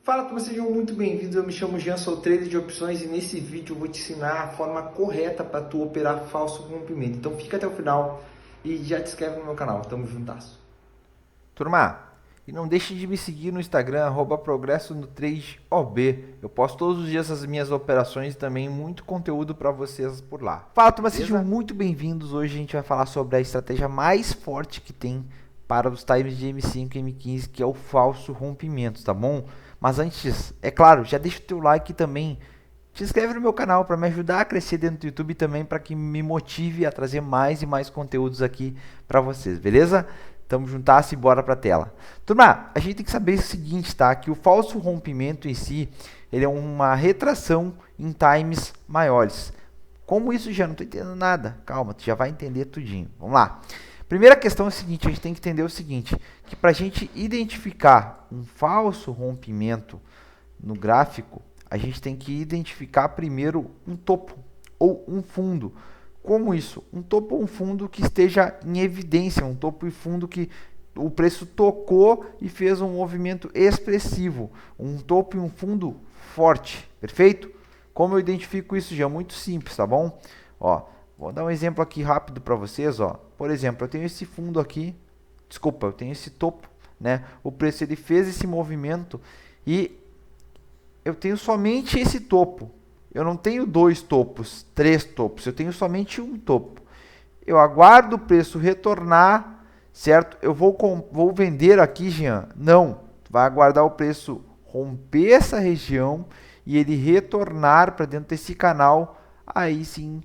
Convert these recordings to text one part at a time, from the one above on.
Fala, turma, sejam muito bem-vindos. Eu me chamo Jean, sou trader de opções e nesse vídeo eu vou te ensinar a forma correta para tu operar falso rompimento. Então fica até o final e já te inscreve no meu canal. Tamo juntasso. Turma, e não deixe de me seguir no Instagram, @progresso no trade OB. Eu posto todos os dias as minhas operações e também muito conteúdo para vocês por lá. Fala, turma, sejam muito bem-vindos. Hoje a gente vai falar sobre a estratégia mais forte que tem para os times de M5 e M15, que é o falso rompimento, tá bom? Mas antes, é claro, já deixa o teu like também. Se inscreve no meu canal para me ajudar a crescer dentro do YouTube e também para que me motive a trazer mais e mais conteúdos aqui para vocês, beleza? Tamo juntas e bora para a tela. Turma, a gente tem que saber o seguinte, tá? Que o falso rompimento em si, ele é uma retração em times maiores. Como isso, já não estou entendendo nada. Calma, tu já vai entender tudinho. Vamos lá. Primeira questão é a seguinte, a gente tem que entender o seguinte, que para a gente identificar um falso rompimento no gráfico, a gente tem que identificar primeiro um topo ou um fundo. Como isso? Um topo ou um fundo que esteja em evidência, um topo e fundo que o preço tocou e fez um movimento expressivo. Um topo e um fundo forte, perfeito? Como eu identifico isso? Já é muito simples, tá bom? Ó, vou dar um exemplo aqui rápido para vocês. Ó. Por exemplo, eu tenho esse fundo aqui, desculpa, eu tenho esse topo, né? O preço ele fez esse movimento e eu tenho somente esse topo. Eu não tenho dois topos, três topos, eu tenho somente um topo. Eu aguardo o preço retornar, certo? Eu vou vender aqui, Jean? Não, vai aguardar o preço romper essa região e ele retornar para dentro desse canal, aí sim,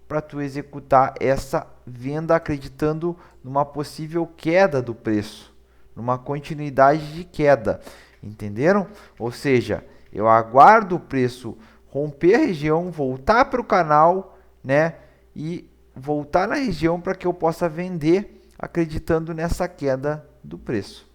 para tu executar essa venda acreditando numa possível queda do preço, numa continuidade de queda, entenderam? Ou seja, eu aguardo o preço romper a região, voltar para o canal, né? E voltar na região para que eu possa vender acreditando nessa queda do preço.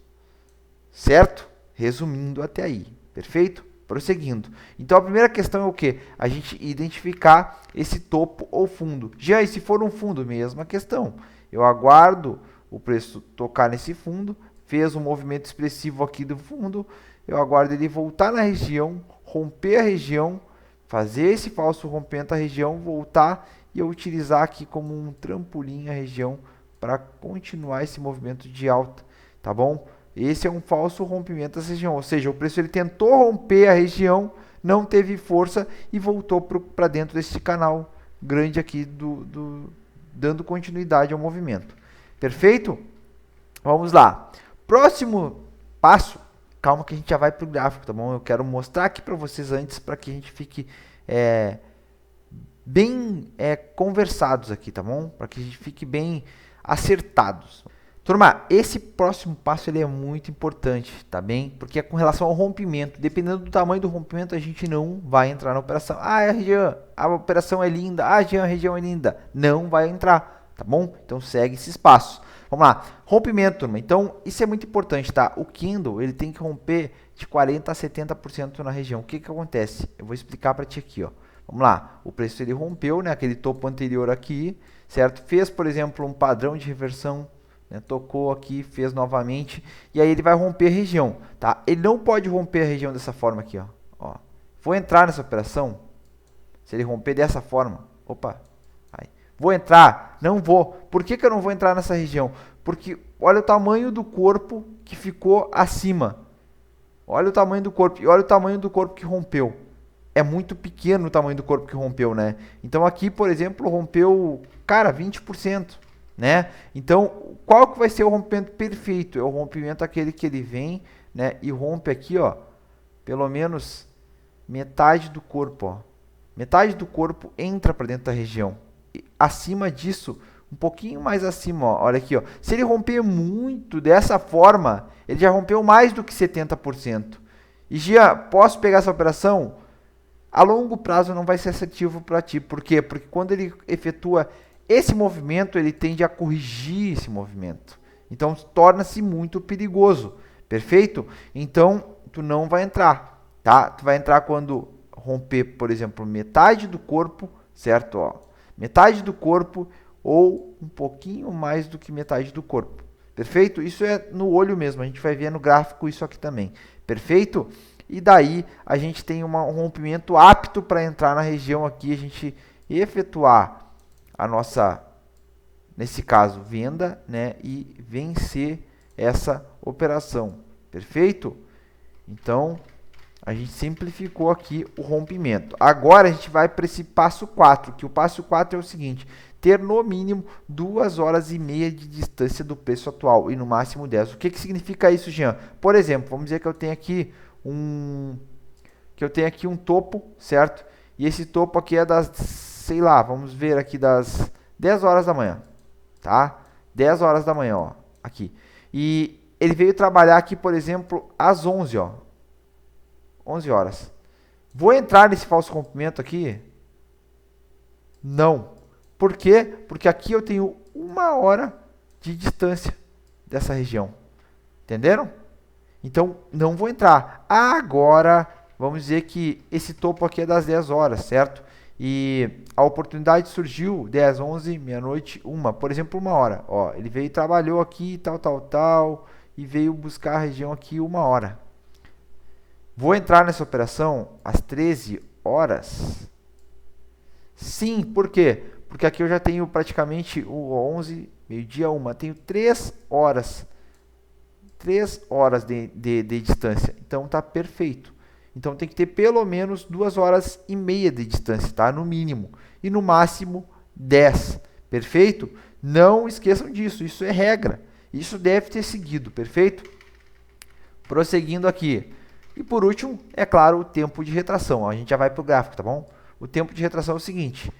Certo? Resumindo até aí. Perfeito? Prosseguindo. Então a primeira questão é o que? A gente identificar esse topo ou fundo. Já e se for um fundo, mesma questão. Eu aguardo o preço tocar nesse fundo, fez um movimento expressivo aqui do fundo, eu aguardo ele voltar na região, romper a região, fazer esse falso rompimento da região, voltar e eu utilizar aqui como um trampolim a região para continuar esse movimento de alta, tá bom? Esse é um falso rompimento dessa região, ou seja, o preço ele tentou romper a região, não teve força e voltou para dentro desse canal grande aqui, dando continuidade ao movimento. Perfeito? Vamos lá. Próximo passo, calma que a gente já vai para o gráfico, tá bom? Eu quero mostrar aqui para vocês antes, para que a gente fique bem conversados aqui, tá bom? Para que a gente fique bem acertados. Turma, esse próximo passo ele é muito importante, tá bem? Porque é com relação ao rompimento. Dependendo do tamanho do rompimento, a gente não vai entrar na operação. Ah, Jean, a operação é linda. Ah, Jean, a região é linda. Não vai entrar, tá bom? Então segue esses passos. Vamos lá. Rompimento, turma. Então, isso é muito importante, tá? O Kindle, ele tem que romper de 40% a 70% na região. O que que acontece? Eu vou explicar para ti aqui, ó. Vamos lá. O preço ele rompeu, né? Aquele topo anterior aqui, certo? Fez, por exemplo, um padrão de reversão, né? Tocou aqui, fez novamente, e aí ele vai romper a região, tá? Ele não pode romper a região dessa forma aqui, ó. Vou entrar nessa operação, se ele romper dessa forma, opa, aí. Vou entrar? Não vou. Por que que eu não vou entrar nessa região? Porque olha o tamanho do corpo que ficou acima. Olha o tamanho do corpo e olha o tamanho do corpo que rompeu. É muito pequeno o tamanho do corpo que rompeu, né? Então aqui, por exemplo, rompeu, cara, 20%. Né? Então, qual que vai ser o rompimento perfeito? É o rompimento aquele que ele vem, né, e rompe aqui, ó, pelo menos metade do corpo, ó. Metade do corpo entra para dentro da região. E acima disso, um pouquinho mais acima, ó, olha aqui, ó. Se ele romper muito dessa forma, ele já rompeu mais do que 70%. E já posso pegar essa operação? A longo prazo não vai ser assertivo para ti. Por quê? Porque quando ele efetua esse movimento, ele tende a corrigir esse movimento. Então, torna-se muito perigoso. Perfeito? Então, tu não vai entrar, tá? Tu vai entrar quando romper, por exemplo, metade do corpo, certo? Ó, metade do corpo ou um pouquinho mais do que metade do corpo. Perfeito? Isso é no olho mesmo. A gente vai ver no gráfico isso aqui também. Perfeito? e daí a gente tem um rompimento apto para entrar na região aqui, a gente efetuar a nossa, nesse caso, venda, né, e vencer essa operação, perfeito? Então, a gente simplificou aqui o rompimento. Agora a gente vai para esse passo 4, que o passo 4 é o seguinte: ter no mínimo 2 horas e meia de distância do preço atual e no máximo 10. O que significa isso, Jean? Por exemplo, vamos dizer que eu tenho aqui um topo, certo? E esse topo aqui é das, sei lá, vamos ver aqui das 10 horas da manhã, tá? 10 horas da manhã, ó, aqui. E ele veio trabalhar aqui, por exemplo, às 11, ó. 11 horas. Vou entrar nesse falso rompimento aqui? Não. Por quê? Porque aqui eu tenho 1 hora de distância dessa região. Entenderam? Então, não vou entrar. Agora, vamos dizer que esse topo aqui é das 10 horas, certo? E a oportunidade surgiu 10, 11, meia-noite, 1. Por exemplo, 1 hora. Ó, ele veio e trabalhou aqui, tal, e veio buscar a região aqui 1 hora. Vou entrar nessa operação às 13 horas? Sim, por quê? Porque aqui eu já tenho praticamente o 11, meio-dia, 1. Tenho 3 horas. 3 horas de distância. Então tá perfeito. Então tem que ter pelo menos 2 horas e meia de distância, tá? No mínimo. E no máximo 10. Perfeito? Não esqueçam disso. Isso é regra. Isso deve ter seguido. Perfeito? Prosseguindo aqui. E por último, é claro, o tempo de retração. Ó, a gente já vai para o gráfico, tá bom? O tempo de retração é o seguinte.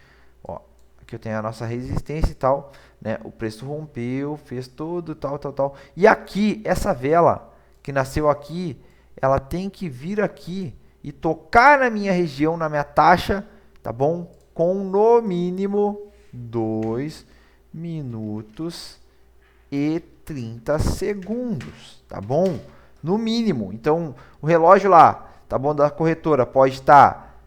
Ó, aqui eu tenho a nossa resistência e tal, né? O preço rompeu, fez tudo, tal. E aqui, essa vela que nasceu aqui, ela tem que vir aqui e tocar na minha região, na minha taxa, tá bom? Com no mínimo 2 minutos e 30 segundos, tá bom? No mínimo. Então, o relógio lá, tá bom, da corretora pode estar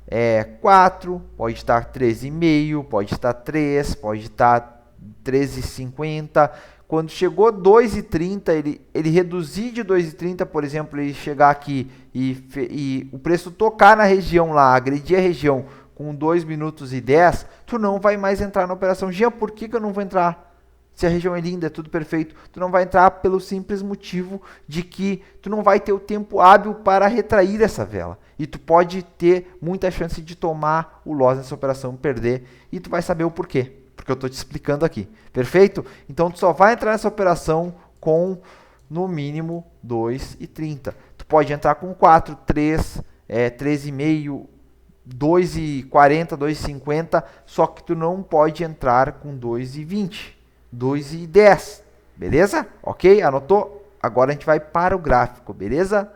4, pode estar 13,5, pode estar 3, pode estar 13,50. Quando chegou 2,30, ele reduzir de 2,30, por exemplo, ele chegar aqui e o preço tocar na região lá, agredir a região com 2 minutos e 10, tu não vai mais entrar na operação. Jean, por que eu não vou entrar? Se a região é linda, é tudo perfeito, tu não vai entrar pelo simples motivo de que tu não vai ter o tempo hábil para retrair essa vela. E tu pode ter muita chance de tomar o loss nessa operação, perder, e tu vai saber o porquê, porque eu estou te explicando aqui. Perfeito? Então tu só vai entrar nessa operação com no mínimo 2,30. Tu pode entrar com 4, 3, 3,5, 2,40, 2,50, só que tu não pode entrar com 2,20. 2,10, beleza? Ok? Anotou? Agora a gente vai para o gráfico, beleza?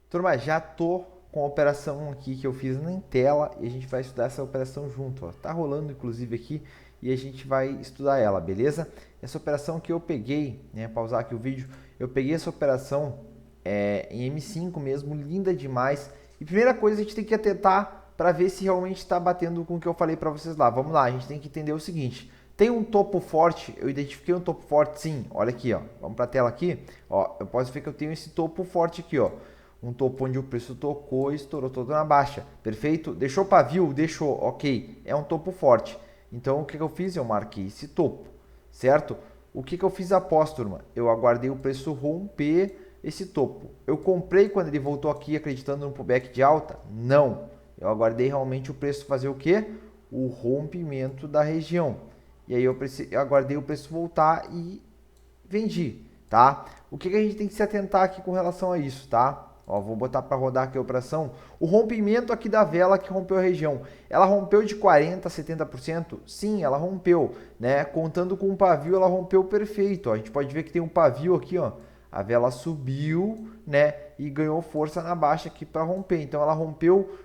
Turma, já tô com a operação aqui que eu fiz em tela e a gente vai estudar essa operação junto, ó. Tá rolando inclusive aqui e a gente vai estudar ela, beleza? Essa operação que eu peguei, né, pausar aqui o vídeo, eu peguei essa operação em M5 mesmo, linda demais. E primeira coisa, a gente tem que atentar para ver se realmente está batendo com o que eu falei para vocês lá. Vamos lá, a gente tem que entender o seguinte. Tem um topo forte, eu identifiquei um topo forte sim, olha aqui, ó, vamos para a tela aqui, ó, eu posso ver que eu tenho esse topo forte aqui, ó, um topo onde o preço tocou e estourou todo na baixa, perfeito? Deixou pavio? Deixou, ok, é um topo forte, então o que eu fiz? Eu marquei esse topo, certo? O que eu fiz após, turma? Eu aguardei o preço romper esse topo, eu comprei quando ele voltou aqui acreditando no pullback de alta? Não, eu aguardei realmente o preço fazer o quê? O rompimento da região. E aí eu aguardei o preço voltar e vendi, tá? O que a gente tem que se atentar aqui com relação a isso, tá? Ó, vou botar para rodar aqui a operação. O rompimento aqui da vela que rompeu a região, ela rompeu de 40% a 70%? Sim, ela rompeu, né? Contando com o pavio, ela rompeu perfeito. Ó. A gente pode ver que tem um pavio aqui, ó. A vela subiu, né? E ganhou força na baixa aqui para romper. Então ela rompeu,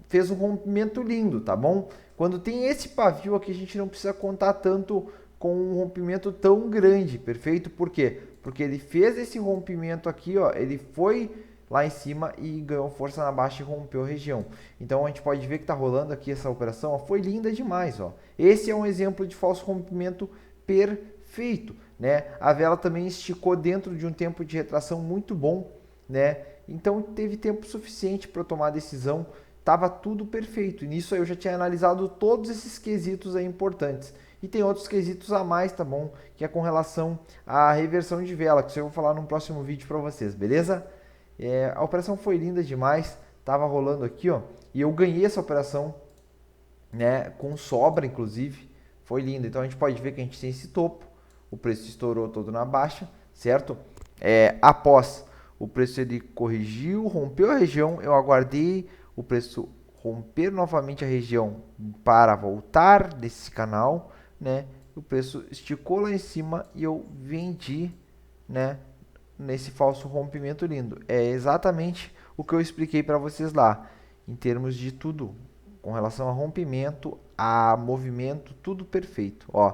fez um rompimento lindo, tá bom? Quando tem esse pavio aqui, a gente não precisa contar tanto com um rompimento tão grande, perfeito? Por quê? Porque ele fez esse rompimento aqui, ó, ele foi lá em cima e ganhou força na baixa e rompeu a região. Então a gente pode ver que está rolando aqui essa operação, ó, foi linda demais, ó. Esse é um exemplo de falso rompimento perfeito, né? A vela também esticou dentro de um tempo de retração muito bom, né? Então teve tempo suficiente para eu tomar a decisão, tava tudo perfeito. E nisso aí eu já tinha analisado todos esses quesitos aí importantes. E tem outros quesitos a mais, tá bom? Que é com relação à reversão de vela, que isso eu vou falar num próximo vídeo para vocês, beleza? A operação foi linda demais, tava rolando aqui, ó, e eu ganhei essa operação, né, com sobra, inclusive, foi linda. Então a gente pode ver que a gente tem esse topo, o preço estourou todo na baixa, certo? Após o preço ele corrigiu, rompeu a região, eu aguardei o preço romper novamente a região para voltar desse canal, né? O preço esticou lá em cima e eu vendi, né, nesse falso rompimento lindo. É exatamente o que eu expliquei para vocês lá, em termos de tudo, com relação a rompimento, a movimento, tudo perfeito. Ó,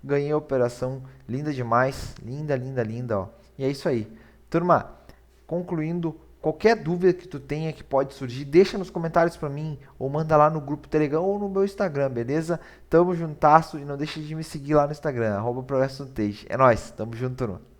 ganhei a operação, linda demais, linda, linda, linda, ó. E é isso aí. Turma, concluindo, qualquer dúvida que tu tenha que pode surgir, deixa nos comentários para mim, ou manda lá no grupo Telegram ou no meu Instagram, beleza? Tamo juntasso e não deixe de me seguir lá no Instagram, @progresso no trade. É nóis, tamo junto, turma.